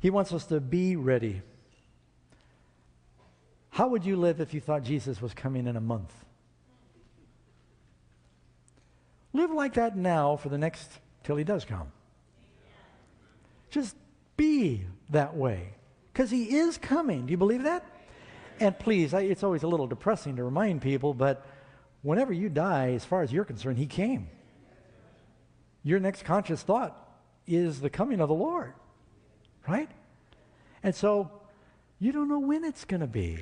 He wants us to be ready. How would you live if you thought Jesus was coming in a month? Live like that now for the next, till he does come. Just be that way. Because he is coming. Do you believe that? And please, it's always a little depressing to remind people, but whenever you die, as far as you're concerned, he came. Your next conscious thought is the coming of the Lord. Right? And so, you don't know when it's going to be.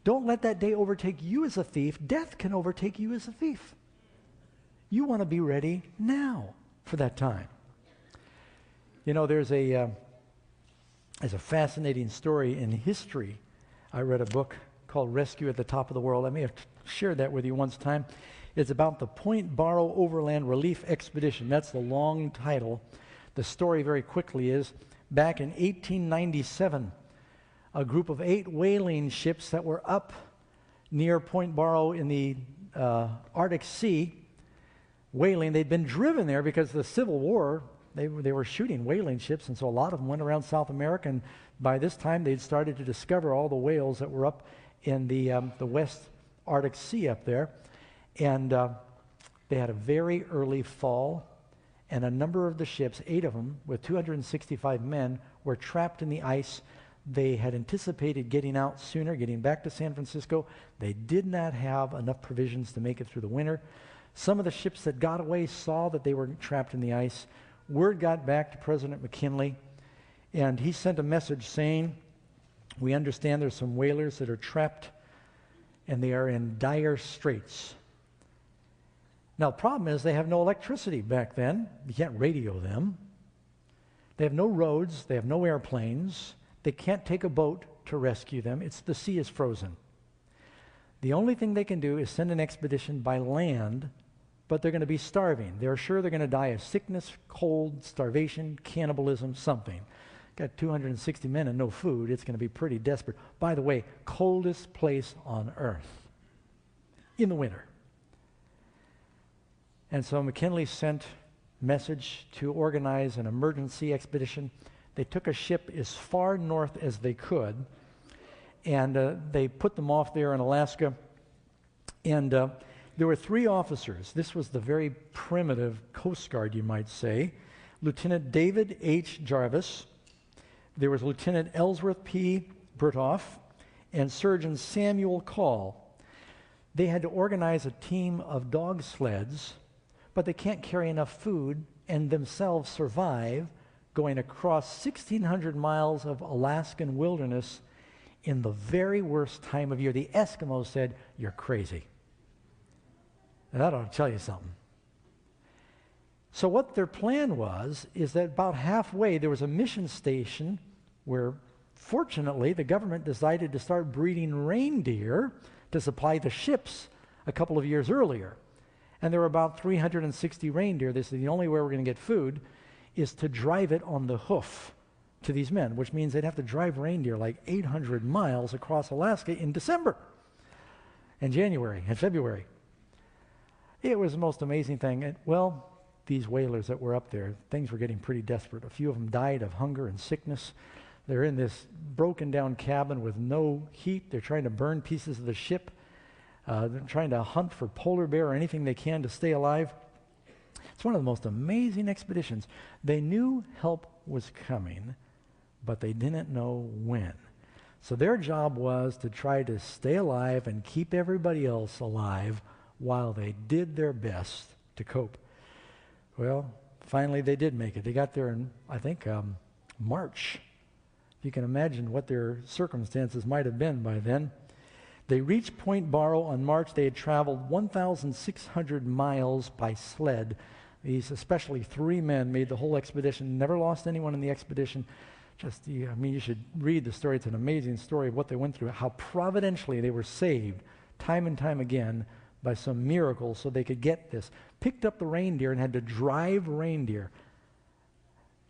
Don't let that day overtake you as a thief. Death can overtake you as a thief. You want to be ready now for that time. You know, there's a fascinating story in history. I read a book called Rescue at the Top of the World. I may have shared that with you once time. It's about the Point Barrow Overland Relief Expedition. That's the long title. The story very quickly is, back in 1897, a group of 8 whaling ships that were up near Point Barrow in the Arctic Sea, whaling. They'd been driven there because of the Civil War. They were shooting whaling ships, and so a lot of them went around South America, and by this time they'd started to discover all the whales that were up in the West Arctic Sea up there. And they had a very early fall, and a number of the ships, 8 of them, with 265 men, were trapped in the ice. They had anticipated getting out sooner, getting back to San Francisco. They did not have enough provisions to make it through the winter. Some of the ships that got away saw that they were trapped in the ice. Word got back to President McKinley, and he sent a message saying, "We understand there's some whalers that are trapped, and they are in dire straits." Now, the problem is they have no electricity back then. You can't radio them. They have no roads. They have no airplanes. They can't take a boat to rescue them. The sea is frozen. The only thing they can do is send an expedition by land, but they're going to be starving. They're sure they're going to die of sickness, cold, starvation, cannibalism, something. Got 260 men and no food. It's going to be pretty desperate. By the way, coldest place on earth in the winter. And so McKinley sent a message to organize an emergency expedition. They took a ship as far north as they could, and they put them off there in Alaska. And there were 3 officers. This was the very primitive Coast Guard, you might say. Lieutenant David H. Jarvis. There was Lieutenant Ellsworth P. Berthoff and Surgeon Samuel Call. They had to organize a team of dog sleds, but they can't carry enough food and themselves survive going across 1,600 miles of Alaskan wilderness in the very worst time of year. The Eskimos said, "You're crazy." And that ought to tell you something. So what their plan was is that about halfway there was a mission station where, fortunately, the government decided to start breeding reindeer to supply the ships a couple of years earlier. And there were about 360 reindeer. This is the only way we're going to get food, is to drive it on the hoof to these men, which means they'd have to drive reindeer like 800 miles across Alaska in December and January and February. It was the most amazing thing. And, well, these whalers that were up there, things were getting pretty desperate. A few of them died of hunger and sickness. They're in this broken down cabin with no heat. They're trying to burn pieces of the ship. They're trying to hunt for polar bear or anything they can to stay alive. It's one of the most amazing expeditions. They knew help was coming, but they didn't know when. So their job was to try to stay alive and keep everybody else alive while they did their best to cope. Well, finally they did make it. They got there in, I think, March. You can imagine what their circumstances might have been by then. They reached Point Barrow on March. They had traveled 1,600 miles by sled. These, especially 3 men, made the whole expedition, never lost anyone in the expedition. You should read the story. It's an amazing story of what they went through, how providentially they were saved time and time again by some miracle so they could get this. Picked up the reindeer and had to drive reindeer.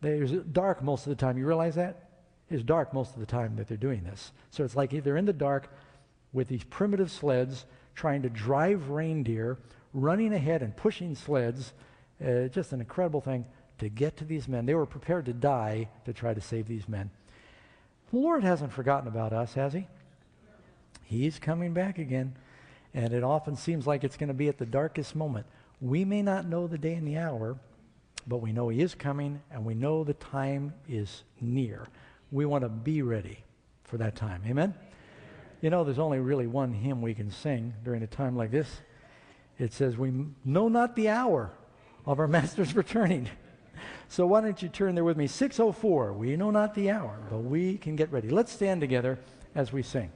It was dark most of the time. You realize that? It's dark most of the time that they're doing this. So it's like they're in the dark with these primitive sleds trying to drive reindeer, running ahead and pushing sleds. Just an incredible thing to get to these men. They were prepared to die to try to save these men. The Lord hasn't forgotten about us, has he? He's coming back again, and it often seems like it's going to be at the darkest moment. We may not know the day and the hour, but we know he is coming, and we know the time is near. We want to be ready for that time. Amen? You know, there's only really one hymn we can sing during a time like this. It says, we know not the hour of our Master's returning. So why don't you turn there with me? 6:04. We know not the hour, but we can get ready. Let's stand together as we sing.